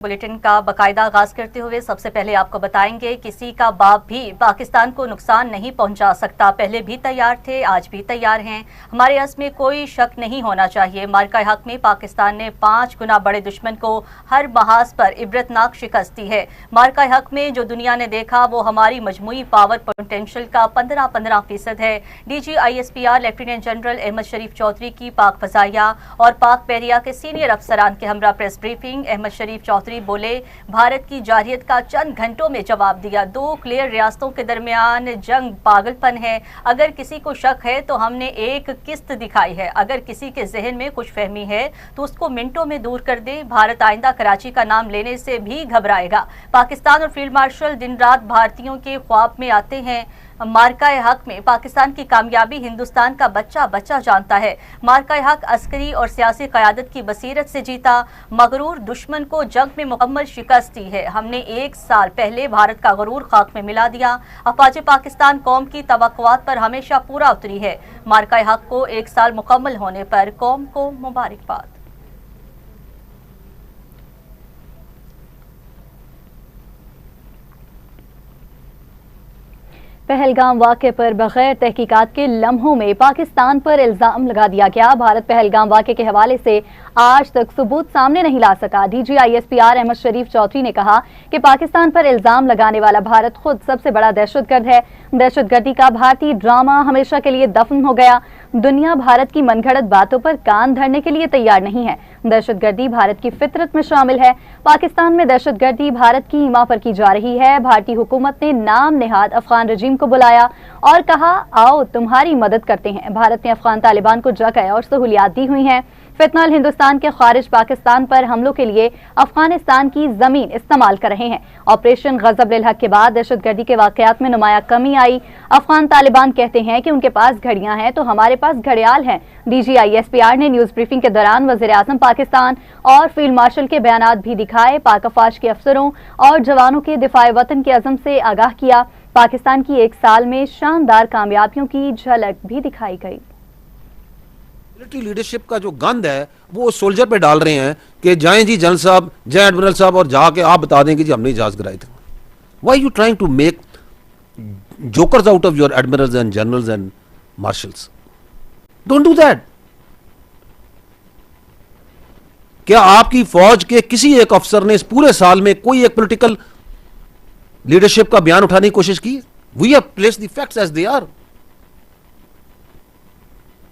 Bulletin का बाकायदा आगाज करते हुए सबसे पहले आपको बताएंगे किसी का बाप भी पाकिस्तान को नुकसान नहीं पहुंचा सकता। पहले भी तैयार थे, आज भी तैयार हैं। हमारे हक़ में कोई शक नहीं होना चाहिए। मार्का हक में पाकिस्तान ने 5 गुना बड़े दुश्मन को हर महाज पर इबरतनाक शिकस्त दी है। मार्का हक में जो दुनिया ने देखा वो हमारी मजमूई पावर पोटेंशियल का 15% है। DGISPR लेफ्टिनेंट जनरल अहमद शरीफ चौधरी की पाक फजाइया और पाक बहरिया के सीनियर अफसरान के हमरा प्रेस ब्रीफिंग। अहमद शरीफ चौधरी बोले, भारत की जारहियत का चंद घंटों में जवाब दिया। 2 क्लियर रियासतों के दरमियान जंग पागलपन है। अगर किसी को शक है तो हमने एक किस्त दिखाई है। अगर किसी के जहन में कुछ फहमी है तो उसको मिनटों में दूर कर दे। भारत आइंदा कराची का नाम लेने से भी घबराएगा। पाकिस्तान और फील्ड मार्शल दिन रात भारतीयों के ख्वाब में आते हैं। मार्का हक में पाकिस्तान की कामयाबी हिंदुस्तान का बच्चा बच्चा जानता है। मार्का हक अस्करी और सियासी क़यादत की बसीरत से जीता। मगरूर दुश्मन को जंग में मुकम्मल शिकस्त दी है। हमने 1 साल पहले भारत का गरूर खाक में मिला दिया। अफवाज पाकिस्तान कौम की तवक्कुआत पर हमेशा पूरा उतरी है। मार्का हक को 1 साल मुकम्मल होने पर कौम को मुबारकबाद। पहलगाम वाक़े पर बगैर तहकीकात के लम्हों में पाकिस्तान पर इल्ज़ाम लगा दिया गया। भारत पहलगाम वाक़े के हवाले से आज तक सबूत सामने नहीं ला सका। DGISPR अहमद शरीफ चौधरी ने कहा कि पाकिस्तान पर इल्ज़ाम लगाने वाला भारत खुद सबसे बड़ा दहशतगर्द है। दहशतगर्दी का भारतीय ड्रामा हमेशा के लिए दफन हो गया। दुनिया भारत की मनगढ़ंत बातों पर कान धरने के लिए तैयार नहीं है। दहशतगर्दी भारत की फितरत में शामिल है। पाकिस्तान में दहशतगर्दी भारत की ईमा पर की जा रही है। भारतीय हुकूमत ने नाम नेहाद अफगान रजीम को बुलाया और कहा, आओ तुम्हारी मदद करते हैं। भारत ने अफगान तालिबान को जगह और सहूलियात दी हुई हैं। फितनल हिंदुस्तान के खारिज पाकिस्तान पर हमलों के लिए अफगानिस्तान की जमीन इस्तेमाल कर रहे हैं। ऑपरेशन गजब लिल हक के बाद दहशतगर्दी के वाकयात में नुमाया कमी आई। अफगान तालिबान कहते हैं कि उनके पास घड़ियां हैं तो हमारे पास घड़ियाल हैं। DGISPR ने न्यूज ब्रीफिंग के दौरान वज़ीर आज़म पाकिस्तान और फील्ड मार्शल के बयानात भी दिखाए। पाक अफवाज के अफसरों और जवानों के दिफाए वतन के अज़म से आगाह किया। पाकिस्तान की 1 साल में शानदार कामयाबियों की झलक भी दिखाई गई। मिलिट्री लीडरशिप का जो गंद है वो सोल्जर पे डाल रहे हैं कि जाएं जी जनरल साहब, जाएं एडमिरल साहब और जाके आप बता दें कि जी हमने इजाज़ कराए थे। Why you trying to make jokers out of your admirals and generals and marshals? Don't do that. क्या आपकी फौज के किसी एक अफसर ने इस पूरे साल में कोई एक पॉलिटिकल लीडरशिप का बयान उठाने की कोशिश की? We have placed the facts as they are.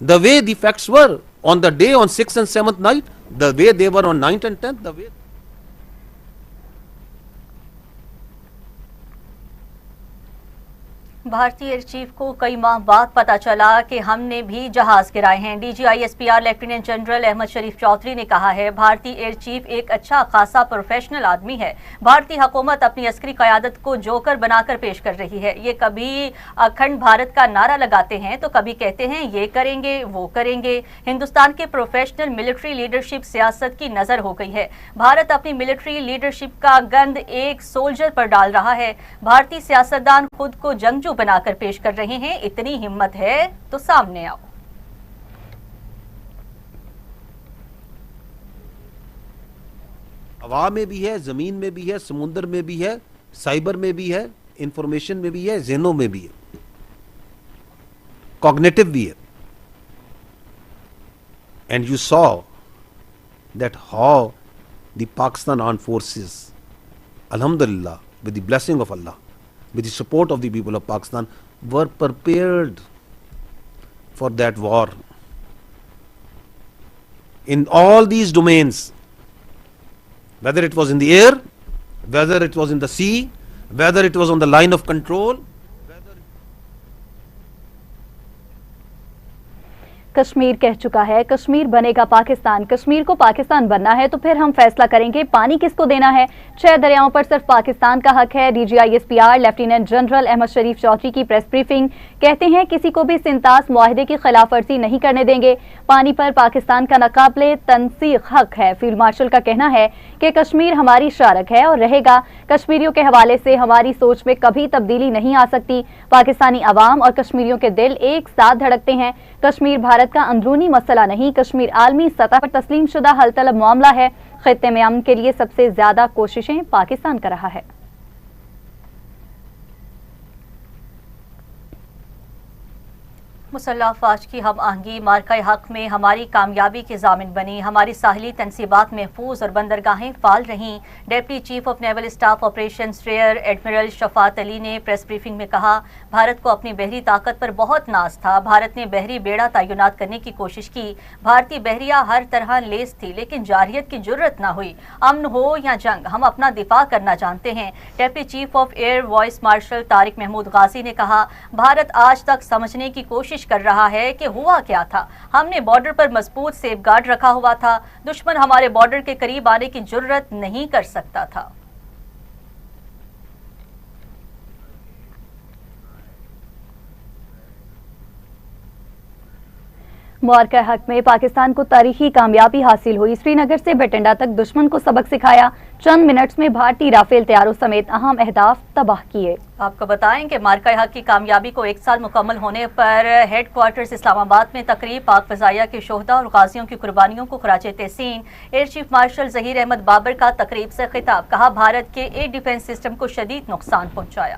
The way the facts were on the day on 6th and 7th night, the way they were on 9th and 10th, the way. भारतीय air chief को कई माह बाद पता चला कि हमने भी जहाज गिराए हैं। DGISPR लेफ्टिनेंट जनरल अहमद शरीफ चौधरी ने कहा है, भारतीय एयर चीफ एक अच्छा खासा प्रोफेशनल आदमी है। भारतीय हुकूमत अपनी अस्करी क़यादत को जोकर बनाकर पेश कर रही है। ये कभी अखंड भारत का नारा लगाते हैं तो कभी कहते हैं ये करेंगे वो करेंगे। हिंदुस्तान के प्रोफेशनल मिलिट्री लीडरशिप सियासत की नजर हो गई है। भारत अपनी मिलिट्री लीडरशिप का गंद एक सोल्जर पर डाल रहा है। भारतीय सियासतदान खुद को जंगजू बनाकर पेश कर रहे हैं। इतनी हिम्मत है तो सामने आओ। हवा में भी है, जमीन में भी है, समुद्र में भी है, साइबर में भी है, इंफॉर्मेशन में भी है, ज़हनों में भी है, कॉग्निटिव भी है। And you saw that how the Pakistan armed forces, alhamdulillah, with the blessing of Allah, with the support of the people of Pakistan, were prepared for that war in all these domains, whether it was in the air, whether it was in the sea, whether it was on the line of control. Kashmir कह चुका है, कश्मीर बनेगा पाकिस्तान। कश्मीर को पाकिस्तान बनना है तो फिर हम फैसला करेंगे पानी किसको देना है। 6 दरियाओं पर सिर्फ पाकिस्तान का हक है। DGISPR लेफ्टिनेंट जनरल अहमद शरीफ चौधरी की प्रेस ब्रीफिंग। कहते हैं किसी को भी सिंतास मुआहदे की खिलाफ वर्जी नहीं करने देंगे। पानी पर पाकिस्तान का नाकाबिले तनसीख हक है। फील्ड मार्शल का कहना है कि कश्मीर हमारी शारक है और रहेगा। कश्मीरियों के हवाले से हमारी सोच में कभी तब्दीली नहीं आ सकती। पाकिस्तानी अवाम और कश्मीरियों के दिल एक साथ धड़कते हैं। कश्मीर भारत بھارت کا اندرونی مسئلہ نہیں، کشمیر عالمی سطح پر تسلیم شدہ حل طلب معاملہ ہے، خطے میں امن کے لیے سب سے زیادہ کوششیں پاکستان کر رہا ہے۔ مسلح افواج کی ہم آہنگی مارکہ حق میں ہماری کامیابی کے ضامن بنی، ہماری ساحلی تنصیبات محفوظ اور بندرگاہیں فعال رہیں۔ Deputy chief of naval staff operations rear admiral Shafaat Ali نے پریس بریفنگ میں کہا، بھارت کو اپنی بحری طاقت پر بہت ناز تھا، بھارت نے بحری بیڑا تعینات کرنے کی کوشش کی، بھارتی بحریہ ہر طرح لیس تھی لیکن جارحیت کی جرت نہ ہوئی۔ امن ہو یا جنگ ہم اپنا دفاع کرنا جانتے ہیں۔ Deputy chief of air vice marshal Tariq Mahmood Ghazi نے کہا، بھارت آج تک سمجھنے کی کوشش کر رہا ہے کہ ہوا کیا تھا، ہم نے بارڈر پر مضبوط سیف گارڈ رکھا ہوا تھا، دشمن ہمارے بارڈر کے قریب آنے کی جرت نہیں کر سکتا تھا۔ معرکہ حق میں پاکستان کو تاریخی کامیابی حاصل ہوئی، سری نگر سے بٹنڈا تک دشمن کو سبق سکھایا، چند منٹس میں بھارتی رافیل طیاروں سمیت اہم اہداف تباہ کیے۔ آپ کو بتائیں کہ معرکہ حق کی کامیابی کو 1 سال مکمل ہونے پر ہیڈ کوارٹرز اسلام آباد میں تقریب پاک فضائیہ کے شہداء اور غازیوں کی قربانیوں کو خراج تحسین۔ Air chief marshal Zaheer Ahmed Babar کا تقریب سے خطاب، کہا بھارت کے ایئر ڈیفنس سسٹم کو شدید نقصان پہنچایا۔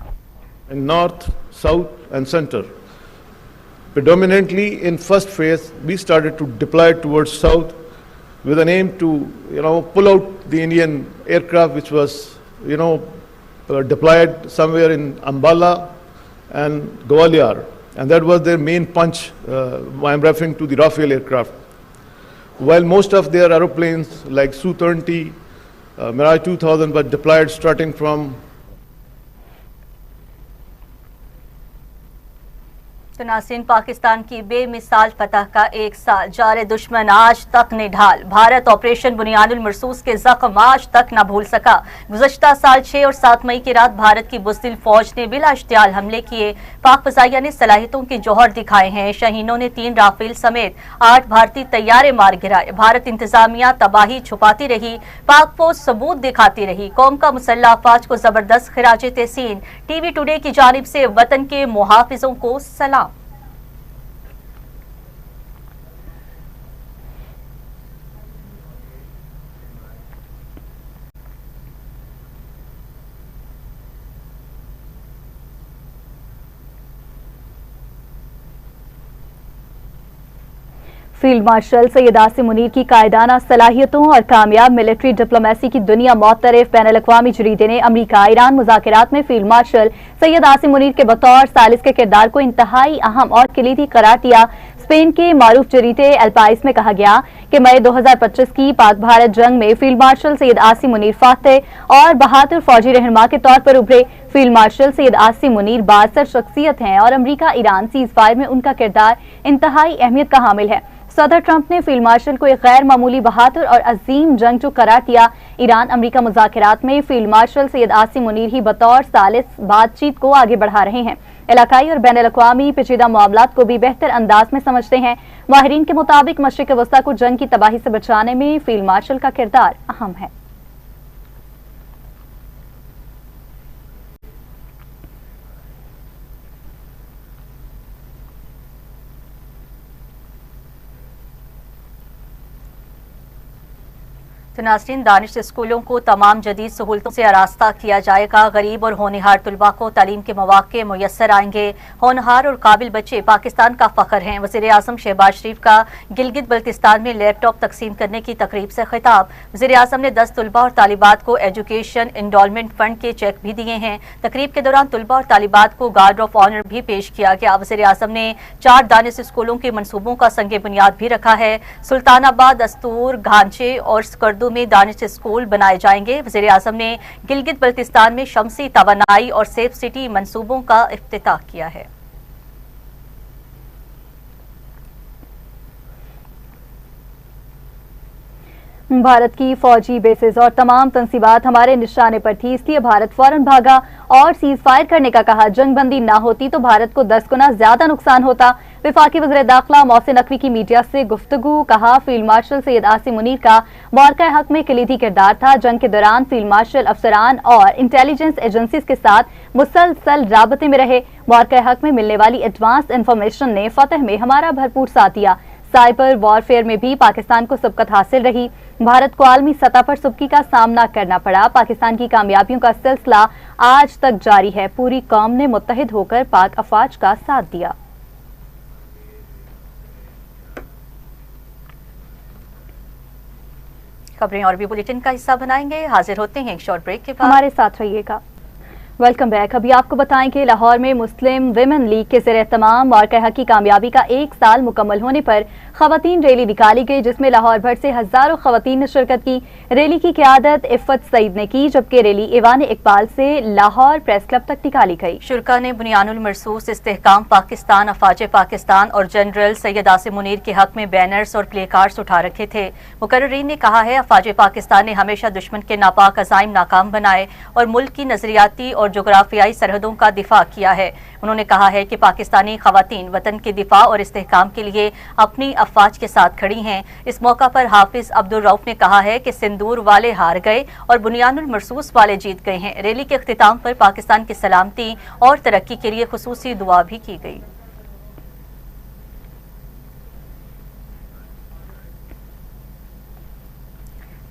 North, south and center. Predominantly in first phase, we started to deploy towards south with an aim to, pull out the Indian aircraft which was, deployed somewhere in Ambala and Gwalior. And that was their main punch. I'm referring to the Rafale aircraft. While most of their aeroplanes like Su-30, Mirage 2000 were deployed starting from تو ناظرین، پاکستان کی بے مثال فتح کا 1 سال، جار دشمن آج تک نے ڈھال، بھارت آپریشن بنیاد المرصوص کے زخم آج تک نہ بھول سکا۔ گزشتہ سال 6 اور 7 مئی کی رات بھارت کی بزدل فوج نے بلا اشتعال حملے کیے، پاک فضائیہ نے صلاحیتوں کے جوہر دکھائے ہیں، شاہینوں نے 3 رافیل سمیت 8 بھارتی طیارے مار گرائے، بھارت انتظامیہ تباہی چھپاتی رہی، پاک فوج ثبوت دکھاتی رہی، قوم کا مسلح افواج کو زبردست خراج تحسین۔ ٹی وی ٹوڈے کی جانب سے وطن کے محافظوں کو سلام۔ فیلڈ مارشل سید عاصم منیر کی قائدانہ صلاحیتوں اور کامیاب ملٹری ڈپلومیسی کی دنیا معترف بین الاقوامی جریدے نے امریکہ ایران مذاکرات میں فیلڈ مارشل سید عاصم منیر کے بطور ثالث کے کردار کو انتہائی اہم اور کلیدی قرار دیا۔ اسپین کے معروف جریدے ایل پائس میں کہا گیا کہ مئی 2025 کی پاک بھارت جنگ میں فیلڈ مارشل سید عاصم منیر فاتح اور بہادر فوجی رہنما کے طور پر ابھرے۔ فیلڈ مارشل سید عاصم منیر بااثر شخصیت ہیں اور امریکہ ایران سیز فائر میں ان کا کردار انتہائی اہمیت کا حامل ہے۔ صدر ٹرمپ نے فیلڈ مارشل کو ایک غیر معمولی بہادر اور عظیم جنگجو قرار دیا۔ ایران امریکہ مذاکرات میں فیلڈ مارشل سید عاصم منیر ہی بطور ثالث بات چیت کو آگے بڑھا رہے ہیں، علاقائی اور بین الاقوامی پیچیدہ معاملات کو بھی بہتر انداز میں سمجھتے ہیں۔ ماہرین کے مطابق مشرق وسطیٰ کو جنگ کی تباہی سے بچانے میں فیلڈ مارشل کا کردار اہم ہے۔ تو ناظرین، دانش اسکولوں کو تمام جدید سہولتوں سے آراستہ کیا جائے گا، غریب اور ہونہار طلباء کو تعلیم کے مواقع میسر آئیں گے، ہونہار اور قابل بچے پاکستان کا فخر ہیں۔ وزیر اعظم شہباز شریف کا گلگت بلتستان میں لیپ ٹاپ تقسیم کرنے کی تقریب سے خطاب۔ وزیر اعظم نے 10 طلباء اور طالبات کو ایجوکیشن انڈولمنٹ فنڈ کے چیک بھی دیے ہیں۔ تقریب کے دوران طلباء اور طالبات کو گارڈ آف آنر بھی پیش کیا گیا۔ وزیر اعظم نے 4 دانش اسکولوں کے منصوبوں کا سنگ بنیاد بھی رکھا ہے۔ سلطان آباد، استور، گھانچے اور سکردو میں دانش اسکول بنائے جائیں گے۔ وزیر اعظم نے گلگت بلتستان میں شمسی توانائی اور سیف سٹی منصوبوں کا افتتاح کیا ہے۔ بھارت کی فوجی بیسز اور تمام تنصیبات ہمارے نشانے پر تھی، اس لیے بھارت فوراً بھاگا اور سیز فائر کرنے کا کہا۔ جنگ بندی نہ ہوتی تو بھارت کو 10 گنا زیادہ نقصان ہوتا۔ وفاقی وزیر داخلہ محسن نقوی کی میڈیا سے گفتگو، کہا فیلڈ مارشل سید عاصم منیر کا معرکہ حق میں کلیدی کردار تھا۔ جنگ کے دوران فیلڈ مارشل افسران اور انٹیلیجنس ایجنسیز کے ساتھ مسلسل رابطے میں رہے۔ معرکہ حق میں ملنے والی ایڈوانس انفارمیشن نے فتح میں ہمارا بھرپور ساتھ دیا۔ साइबर वॉरफेयर में भी पाकिस्तान को सबकत हासिल रही। भारत को आलमी सतह पर सबकी का सामना करना पड़ा। पाकिस्तान की कामयाबियों का सिलसिला आज तक जारी है। पूरी कौम ने मुत्तहिद होकर पाक अफवाज का साथ दिया। खबरें और भी बुलेटिन का हिस्सा बनाएंगे। हाजिर होते हैं एक शॉर्ट ब्रेक के बाद। हमारे साथ रहिएगा। Welcome back. अभी आपको बताएं कि लाहौर में मुस्लिम विमेन लीग के ज़ेर एहतमाम और कहा की कामयाबी का 1 साल मुकम्मल होने पर खवातीन रैली निकाली गई, जिसमें लाहौर भर से हजारों खवातीन ने शिरकत की। रैली की क़यादत इफ़त सईद ने की, जबकि रैली ईवान इकबाल से लाहौर प्रेस क्लब तक निकाली गई। शुरा ने बुनियानुल मरसूस इस्तेहकाम पाकिस्तान, अफवाज पाकिस्तान और जनरल सैयद आसिम मुनीर के हक में बैनर्स और प्ले कार्ड्स उठा रखे थे। मुकर्रीन ने कहा है अफवाज पाकिस्तान ने हमेशा दुश्मन के नापाक अज़ाइम नाकाम बनाए और मुल्क की नजरियाती और जोग्राफियाई सरहदों का दिफा किया है। उन्होंने कहा है कि पाकिस्तानी खवातीन वतन के दिफा और इस्तेहकाम के लिए अपनी अफवाज के साथ खड़ी हैं। इस मौका पर हाफिज अब्दुल रऊफ ने कहा है कि सिंदूर वाले हार गए और बुनियानुल मरसूस वाले जीत गए हैं। रैली के इख्तिताम पर पाकिस्तान की सलामती और तरक्की के लिए खुसूसी दुआ भी की गई।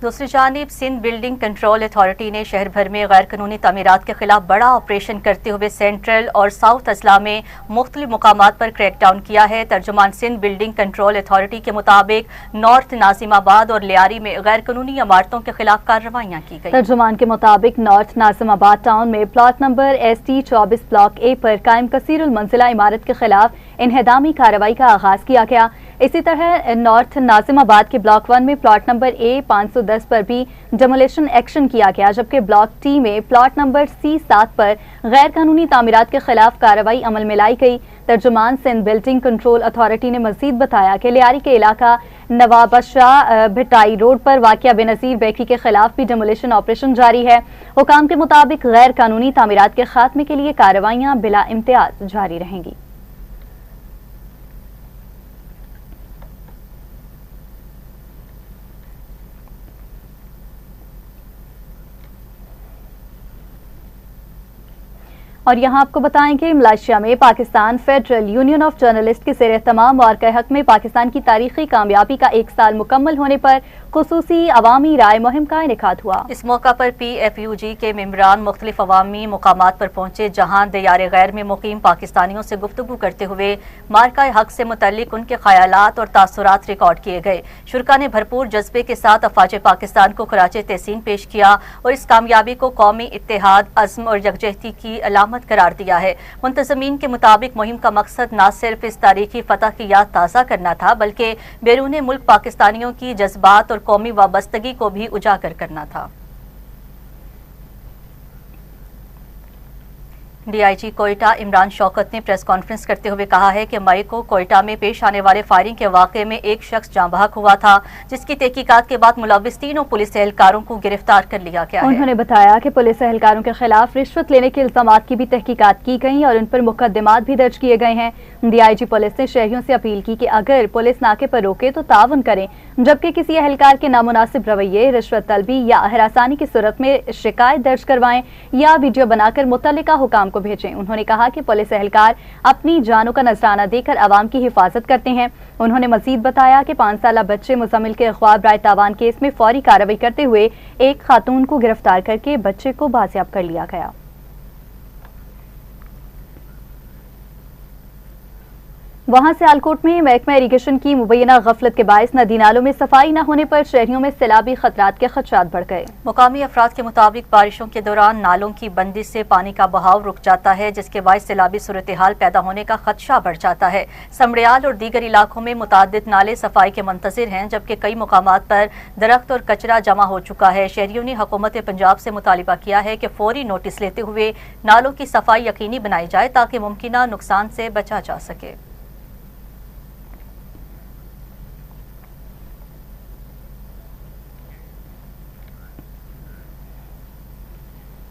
दूसरी जानिब सिंध बिल्डिंग कंट्रोल अथॉरिटी ने शहर भर में गैर कानूनी तामीरात के खिलाफ बड़ा ऑपरेशन करते हुए सेंट्रल और साउथ अजला में मुख्तलिफ मुकामात पर क्रैकडाउन किया है। तर्जुमान सिंध बिल्डिंग कंट्रोल अथॉरिटी के मुताबिक नॉर्थ नाजिमाबाद और लियारी में गैर कानूनी इमारतों के खिलाफ कार्रवाइयाँ की गई। तर्जुमान के मुताबिक नॉर्थ नाजिमाबाद टाउन में plot number ST 24 block A पर कायम कसीरुल मंजिला इमारत के खिलाफ इन्हेदामी कार्रवाई का आगाज किया गया। इसी तरह नॉर्थ नाजिमाबाद के ब्लॉक 1 में प्लॉट नंबर A 510 पर भी डेमोलेशन एक्शन किया गया, जबकि ब्लॉक T में प्लॉट नंबर C 7 पर गैर कानूनी तामीरात के खिलाफ कार्रवाई अमल में लाई गई। तर्जुमान सिंध बिल्डिंग कंट्रोल अथॉरिटी ने मजीद बताया कि लियारी के इलाका नवाब शाह भिटाई रोड पर वाक़िया बेनज़ीर बेकरी के खिलाफ भी डेमोलेशन ऑपरेशन जारी है। हुकाम के मुताबिक गैर कानूनी तामीरात के खात्मे के लिए कार्रवाइयाँ बिला इम्तियाज जारी रहेंगी। और यहाँ आपको बताएं कि मलेशिया में Pakistan federal union of journalist के ज़ेर एहतमाम और के हक में पाकिस्तान की तारीखी कामयाबी का 1 साल मुकम्मल होने पर खुसूसी अवामी राय मुहिम का इनेकाद हुआ। इस मौका पर PFUG के मेंबरान मुख्तलिफ अवामी मुकामात पर पहुंचे, जहां दियार गैर में मुकीम पाकिस्तानियों से गुफ्तगू करते हुए मार्का हक से मुतल्लिक उनके ख्यालात और तासुरात रिकॉर्ड किए गए। शुरा ने भरपूर जज्बे के साथ अफवाज पाकिस्तान को खराजे तहसीन पेश किया और इस कामयाबी को कौमी इत्तेहाद, अज़्म और यकजहती की अलामत करार दिया है। मुंतज़मीन के मुताबिक मुहिम का मकसद न सिर्फ इस तारीखी फतह की याद ताज़ा करना था, बल्कि बैरून मुल्क पाकिस्तानियों की जज्बात और कौमी वाबस्तगी को भी उजागर करना था। DIG कोयटा इमरान शौकत ने प्रेस कॉन्फ्रेंस करते हुए कहा है कि मई को कोयटा में पेश आने वाले फायरिंग के वाक़े में एक शख्स जाँ बहक हुआ था, जिसकी तहकीकात के बाद मुलव्विस तीनों पुलिस एहलकारों को गिरफ्तार कर लिया गया है। उन्होंने बताया कि पुलिस एहलकारों के खिलाफ रिश्वत लेने के इल्जामात की भी तहकीकात की गई और उन पर मुकदमात भी दर्ज किए गए हैं। DIG पुलिस ने शहरियों से अपील की कि अगर पुलिस नाके पर रोके तो ताउन करें, जबकि किसी एहलकार के नामुनासिब रवैये, रिश्वत तलबी या हरासानी की सूरत में शिकायत दर्ज करवाएं या वीडियो बनाकर मुतल्लिका हुकाम को भेजें। उन्होंने कहा कि पुलिस एहलकार अपनी जानों का नजराना देकर आवाम की हिफाजत करते हैं। उन्होंने मजीद बताया कि 5 साला बच्चे मुजम्मिल के अगवा बराए तावान केस में फौरी कार्रवाई करते हुए एक खातून को गिरफ्तार करके बच्चे को बाजियाब कर लिया गया। वहां से आलकोट में महकमा इरीगेशन की मुबैना गफलत के बायस नदी नालों में सफाई न होने पर शहरियों में सैलाबी खतरात के खदशात बढ़ गए। मुकामी अफराद के मुताबिक बारिशों के दौरान नालों की बंदिश से पानी का बहाव रुक जाता है, जिसके बायस सैलाबी सूरत हाल पैदा होने का खदशा बढ़ जाता है। समड़ियाल और दीगर इलाकों में मुतादिद नाले सफाई के मुंतजिर हैं, जबकि कई मुकामात पर दरख्त और कचरा जमा हो चुका है। शहरियों ने हुकूमत पंजाब से मुतालिबा किया है कि फौरी नोटिस लेते हुए नालों की सफाई यकीनी बनाई जाए ताकि मुमकिना नुकसान से बचा जा सके।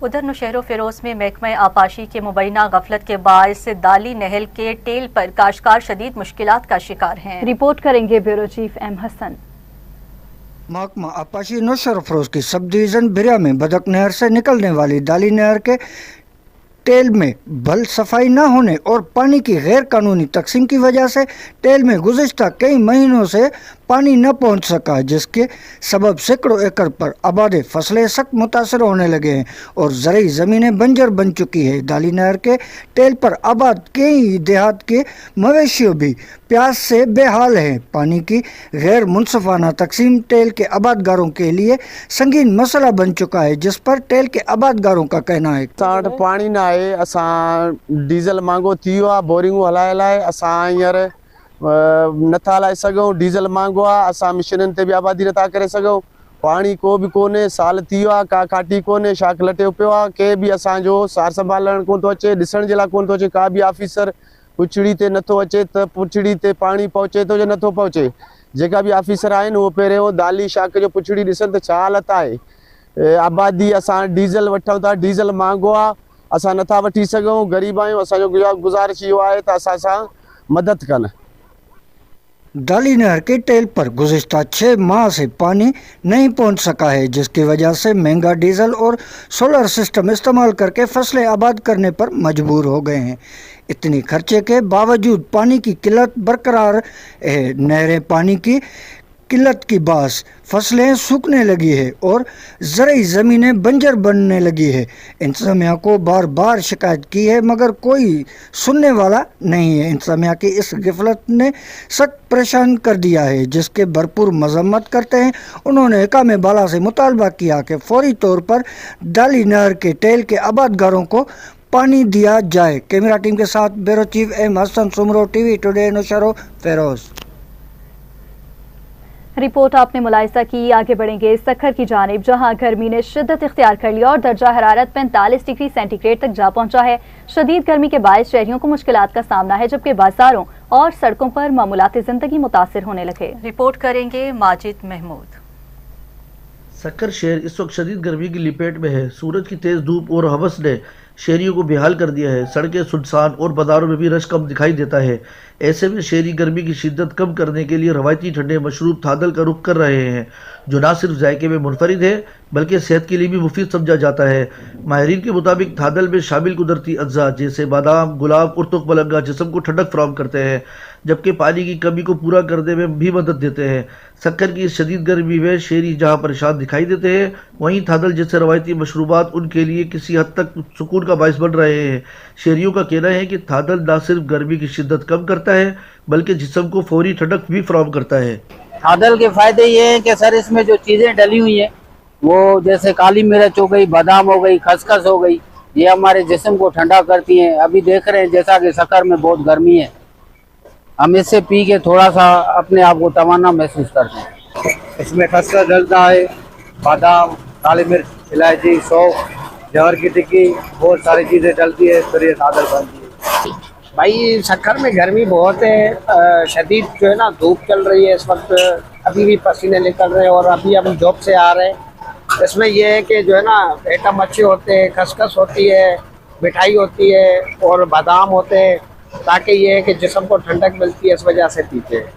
उधर नौशहरो फिरोज में महकमा आपाशी के मुबैना गफलत के बायस दाली नहल के टेल पर काश्तकार शदीद मुश्किलात का शिकार हैं। रिपोर्ट करेंगे ब्यूरो चीफ M हसन। महकमा आपाशी नौशहरो फिरोज की सब डिवीजन बिरिया में बदक नहर से निकलने वाली दाली नहर के टेल में भल सफाई न होने और पानी की गैर कानूनी तकसीम की वजह से टेल में गुज़िश्ता कई महीनों से पानी न पहुंच सका, जिसके सबब सैकड़ों एकड़ पर आबाद फसलें सख्त मुतासर होने लगे हैं और ज़रई ज़मीनें बंजर बन चुकी है। दाली नहर के टेल पर आबाद कई देहात के मवेशियों भी प्यास से बेहाल हैं। पानी की गैर मुनसफाना तकसीम टेल के आबादगारों के लिए संगीन मसला बन चुका है, जिस पर टेल के आबादगारों का कहना है असां वटि पाणी न आहे, असां डीज़ल महांगो थी वियो आहे, बोरिंगूं हलाए हलाए असां हींअर नथा हलाए सघूं, डीज़ल महांगो आहे, असां मिशननि ते बि आबादी नथा करे सघूं, पाणी को बि कोन्हे, साल थी वियो आहे, का काठी कोन्हे, शाख लटियो पियो आहे, के बि असांजो सार संभालण कोन थो अचे, ॾिसण जे लाइ कोन थो अचे, का बि ऑफिसर पुछड़ी ते नथो अचे त पुछड़ी ते पाणी पहुचे थो या नथो पहुचे। जेका बि ऑफिसर आहिनि उहो पहिरियों दाली शाख जो पुछड़ी ॾिसनि त छा हालत आहे। आबादी असां डीज़ल वठूं था, डीज़ल महांगो आहे, असां नथा वठी सघूं, ग़रीब आहियूं, असांजो गुज़ारिश इहो आहे त असां सां मदद कनि। दाली नहर के टेल पर गुज़िश्ता 6 माह से पानी नहीं पहुंच सका है, जिसकी वजह से महंगा डीजल और सोलर सिस्टम इस्तेमाल करके फसलें आबाद करने पर मजबूर हो गए हैं। इतनी खर्चे के बावजूद पानी की किल्लत बरकरार है। नहरें पानी की किल्लत की बास फसलें सूखने लगी है और ज़रई ज़मीनें बंजर बनने लगी है। इंतज़ामिया को बार बार शिकायत की है मगर कोई सुनने वाला नहीं है। इंतज़ामिया की इस गिफलत ने सख्त परेशान कर दिया है, जिसके भरपूर मजम्मत करते हैं। उन्होंने हकाम बाला से मुतालबा किया कि फौरी तौर पर दाली नहर के टेल के आबादगारों को पानी दिया जाए। कैमरा टीम के साथ bureau chief M Hasan Soomro, TV today, Naushahro, Feroze. Report आपने मुलाहिजा की। आगे बढ़ेंगे सखर की जानिब, जहां गर्मी ने शिद्दत इख्तियार कर लिया और दर्जा हरारत 45 डिग्री सेंटीग्रेड तक जा पहुंचा है। शदीद गर्मी के बायस शहरियों को मुश्किलात का सामना है, जबकि बाजारों और सड़कों पर मामूलाती जिंदगी मुतासिर होने लगे। रिपोर्ट करेंगे माजिद महमूद। सखर शहर इस वक्त शदीद गर्मी की लपेट में है। सूरज की तेज़ धूप और हवस ने शहरियों को बेहाल कर दिया है। सड़कें सुनसान और बाजारों में भी रश कम दिखाई देता है। ऐसे में शहरी गर्मी की शिद्दत कम करने के लिए रवायती ठंडे मशरूब थादल का रुख कर रहे हैं, जो ना सिर्फ जायके में मुनफरिद है बल्कि सेहत के लिए भी मुफीद समझा जाता है। माहिरीन के मुताबिक थादल में शामिल कुदरती अज्जा जैसे बादाम, गुलाब और तुखमलंगा जिस्म को ठंडक फराहम करते हैं, जबकि पानी की कमी को पूरा करने में भी मदद देते हैं। सखर की इस शदीद गर्मी में शहरी जहाँ परेशान दिखाई देते हैं, वहीं थादल जैसे रवायती मशरूबात उनके लिए किसी हद तक सुकून का बायस बन रहे हैं। शहरियों का कहना है कि थादल ना सिर्फ गर्मी की शिद्दत कम करता है बल्कि जिस्म को फौरी ठंडक भी फराहम करता है। थादल के फ़ायदे ये हैं कि सर इसमें जो चीज़ें डली हुई हैं वो जैसे काली मिर्च हो गई, बादाम हो गई, खसखस हो गई, ये हमारे जिस्म को ठंडा करती हैं। अभी देख रहे हैं जैसा कि सखर में बहुत गर्मी है, हम इससे पी के थोड़ा सा अपने आप को तवाना महसूस करते हैं। इसमें खसखस डलता है, बादाम, काली मिर्च, इलायची, सौंफ, जवर की टिक्की, बहुत सारी चीज़ें डलती है, फिर ये थादल बनती है। भाई सखर में गर्मी बहुत है, शदीद जो है ना धूप चल रही है इस वक्त, अभी भी पसीने निकल रहे हैं और अभी हम जॉब से आ रहे हैं। इसमें यह है कि जो है ना आइटम अच्छे होते हैं, खसखस होती है, मिठाई होती है और बादाम होते हैं, ताकि ये है कि जिस्म को ठंडक मिलती है, इस वजह से पीते हैं।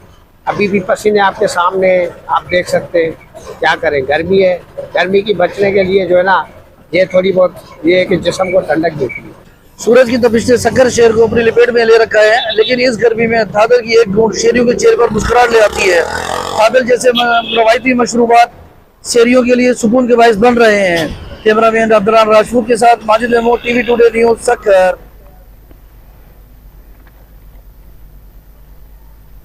अभी भी पसीने आपके सामने आप देख सकते हैं, क्या करें, गर्मी है। गर्मी की बचने के लिए जो है ना ये थोड़ी बहुत ये है कि जिस्म को ठंडक देती है। सूरज की तपिश ने सखर शहर को अपनी लपेट में ले रखा है, लेकिन इस गर्मी में थादल की एक घूंट शहरियों के चेहरे पर मुस्कुराहट ले आती है। थादल जैसे रवायती मशरूबात शहरियों के लिए सुकून के बायस बन रहे हैं। कैमरामैन अब्दुल्लाह राजपूत के साथ Majid Mahmood, TV today news, Sukkur.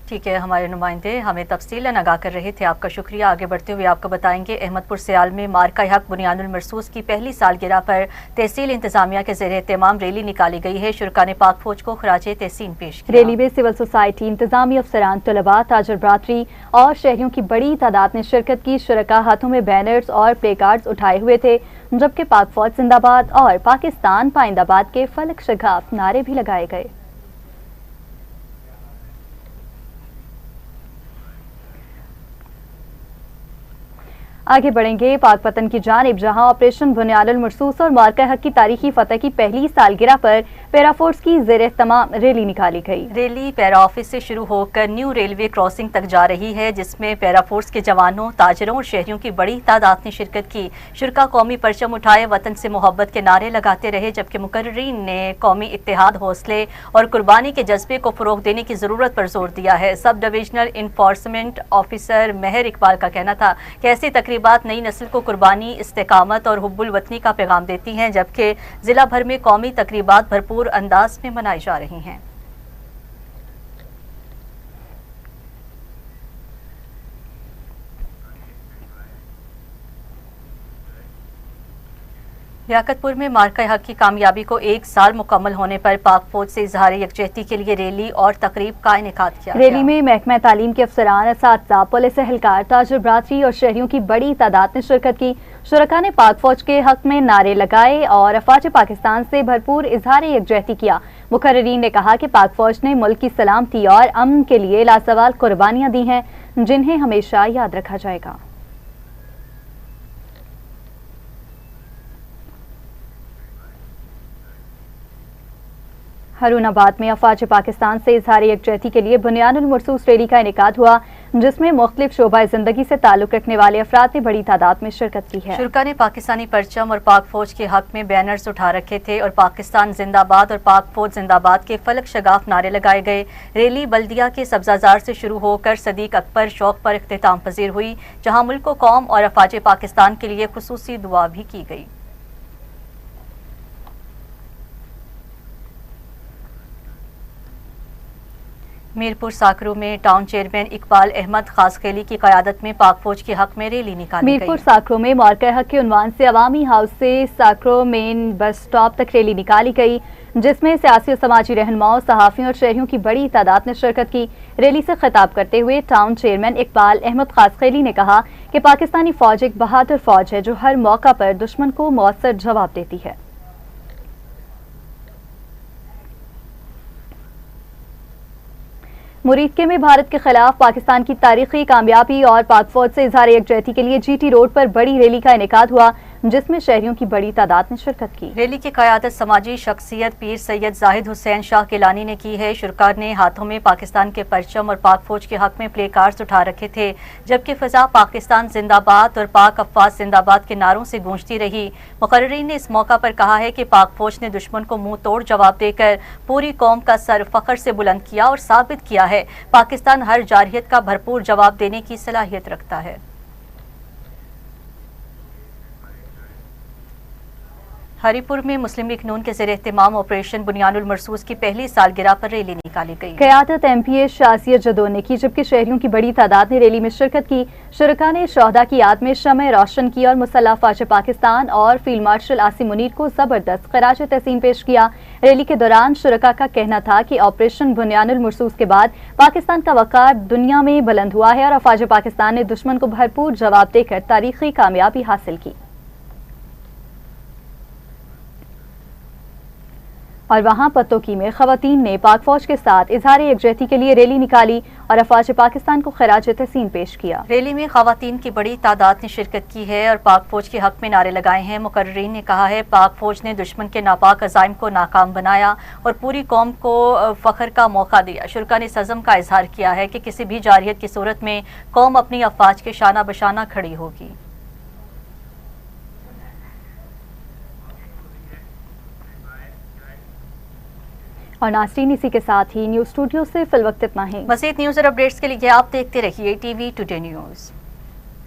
ठीक है, हमारे नुमाइंदे हमें तफसीलन आगाह कर रहे थे, आपका शुक्रिया। आगे बढ़ते हुए आपको बताएंगे अहमदपुर सियाल में मार्का हक बुनियानुल मरसूस की पहली सालगिरह पर तहसील इंतजामिया के ज़ेरे एहतमाम रैली निकाली गई है। शुरका ने पाक फौज को खराज तहसीन पेश किया। रैली में सिविल सोसाइटी, इंतजामी अफसरान, तलबा, ताजर बरादरी और शहरियों की बड़ी तादाद ने शिरकत की। शुरका हाथों में बैनर्स और प्ले कार्ड्स उठाए हुए थे, जबकि पाक फौज जिंदाबाद और पाकिस्तान पाइंदाबाद के फलक शगाफ नारे भी लगाए गए। आगे बढ़ेंगे पाक पतन की जानिब, जहां ऑपरेशन बुनियानुल मरसूस और मार्का हक की तारीखी फतह की पहली सालगिरह पर पैरा फोर्स की ज़ेर-ए-तमाम रैली निकाली गई। रैली पैरा ऑफिस से शुरू होकर न्यू रेलवे क्रॉसिंग तक जा रही है, जिसमें पैरा फोर्स के जवानों, ताजरों और शहरियों की बड़ी तादाद ने शिरकत की। शुरका कौमी परचम उठाए, वतन से मोहब्बत के नारे लगाते रहे, जबकि मुकर्रिरीन ने कौमी इत्तेहाद, हौसले और कुर्बानी के जज्बे को फ़रोग़ देने की ज़रूरत पर जोर दिया है। सब डिविजनल इन्फोर्समेंट ऑफिसर मेहर इकबाल का कहना था कि ऐसी तकरीबात नई नस्ल को कुर्बानी, इस्तेकामत और हुब्बुल वतनी का पैगाम देती हैं, जबकि ज़िला भर में कौमी तकरीबात भरपूर अंदाज में मनाई जा रही हैं। लियाकतपुर में मार्का हक की कामयाबी को 1 साल मुकम्मल होने पर पाक फौज से इजहार यकजहती के लिए रैली और तकरीब का इनेकाद किया। रैली में महकमा तालीम के अफसरान, असातिज़ा, पुलिस एहलकार, ताजर बरादरी और शहरियों की बड़ी तादाद ने शिरकत की। शुरका ने पाक फौज के हक में नारे लगाए और अफवाज पाकिस्तान से भरपूर इजहार यकजहती किया। मुकर्रिरीन ने कहा कि पाक फौज ने मुल्क की सलामती और अमन के लिए लासवाल कुर्बानियां दी हैं, जिन्हें हमेशा याद रखा जाएगा। हरुनाबाद में अफवाज पाकिस्तान से इजहार यकजहती के लिए बुनियानुल मरसूस रैली का इनेकाद हुआ, जिसमें मुख्तलिफ शोबा जिंदगी से ताल्लुक रखने वाले अफराद ने बड़ी तादाद में शिरकत की है। शुरका ने पाकिस्तानी परचम और पाक फौज के हक में बैनर्स उठा रखे थे और पाकिस्तान जिंदाबाद और पाक फौज जिंदाबाद के फलक शगाफ नारे लगाए गए। रैली बल्दिया के सब्जाजार से शुरू होकर सदीक अकबर चौक पर इख्तिताम पजीर हुई, जहाँ मुल्क, कौम और अफवाज पाकिस्तान के लिए खुसूसी दुआ भी की गई। मीरपुर साकरू में टाउन चेयरमैन इकबाल अहमद खासखेली की क़यादत में पाक फौज के हक में रैली निकाली गई। मीरपुर साकरू में मार्का हक के उन्वान से अवामी हाउस से साकरू मेन बस स्टॉप तक रैली निकाली गई, जिसमें सियासी और समाजी रहनुमाओं, सहाफ़ियों और शहरियों की बड़ी तादाद ने शिरकत की। रैली से खिताब करते हुए टाउन चेयरमैन इकबाल अहमद खासखेली ने कहा कि पाकिस्तानी फौज एक बहादुर फौज है जो हर मौका पर दुश्मन को मौसर जवाब देती है। मुरीदके में भारत के खिलाफ पाकिस्तान की तारीखी कामयाबी और पाक फौज से इजहार यकजहती के लिए जीटी रोड पर बड़ी रैली का इनेकाद हुआ, जिसमें शहरियों की बड़ी तादाद ने शिरकत की। रैली की क़यादत समाजी शख्सियत पीर सैयद जाहिद हुसैन शाह गिलानी ने की है। शुरका ने हाथों में पाकिस्तान के परचम और पाक फौज के हक में प्ले कार्ड्स उठा रखे थे, जबकि फिजा पाकिस्तान जिंदाबाद और पाक अफवाज जिंदाबाद के नारों से गूंजती रही। मुकर्रिरीन ने इस मौका पर कहा है कि पाक फौज ने दुश्मन को मुंह तोड़ जवाब देकर पूरी कौम का सर फख्र से बुलंद किया और साबित किया है पाकिस्तान हर जारहियत का भरपूर जवाब देने की सलाहियत रखता है। हरिपुर में मुस्लिम लीग नून के ज़ेर एहतमाम ऑपरेशन बुनियानुल मरसूस की पहली सालगिरह पर रैली निकाली गई। क़यादत एमपीए शासियत जदों ने की, जबकि शहरियों की बड़ी तादाद ने रैली में शिरकत की। शुरका ने शहदा की याद में शमए रोशन की और मुसल्लह अफवाज पाकिस्तान और फील्ड मार्शल आसिम मुनीर को जबरदस्त खराज तहसीन पेश किया। रैली के दौरान शुरका का कहना था कि ऑपरेशन बुनियानुल मरसूस के बाद पाकिस्तान का वक़ार दुनिया में बुलंद हुआ है और अफवाज पाकिस्तान ने दुश्मन को भरपूर जवाब देकर तारीखी कामयाबी हासिल की। और वहां पतोकी में खवातीन ने पाक फौज के साथ इजहार यकजहती के लिए रैली निकाली और अफवाज पाकिस्तान को खराज तहसीन पेश किया। रैली में खवातीन की बड़ी तादाद ने शिरकत की है और पाक फौज के हक में नारे लगाए हैं। मुकर्रिरीन ने कहा है पाक फौज ने दुश्मन के नापाक अज़ाइम को नाकाम बनाया और पूरी कौम को फख्र का मौका दिया। शुरका ने इस अज़म का इजहार किया है कि किसी भी जारहियत की सूरत में कौम अपनी अफवाज के शाना बशाना खड़ी होगी। और नाज़रीन, इसी के साथ ही न्यूज़ स्टूडियो से फिल वक्त इतना ही। मज़ीद न्यूज़ और अपडेट्स के लिए आप देखते रहिए टीवी टुडे न्यूज़।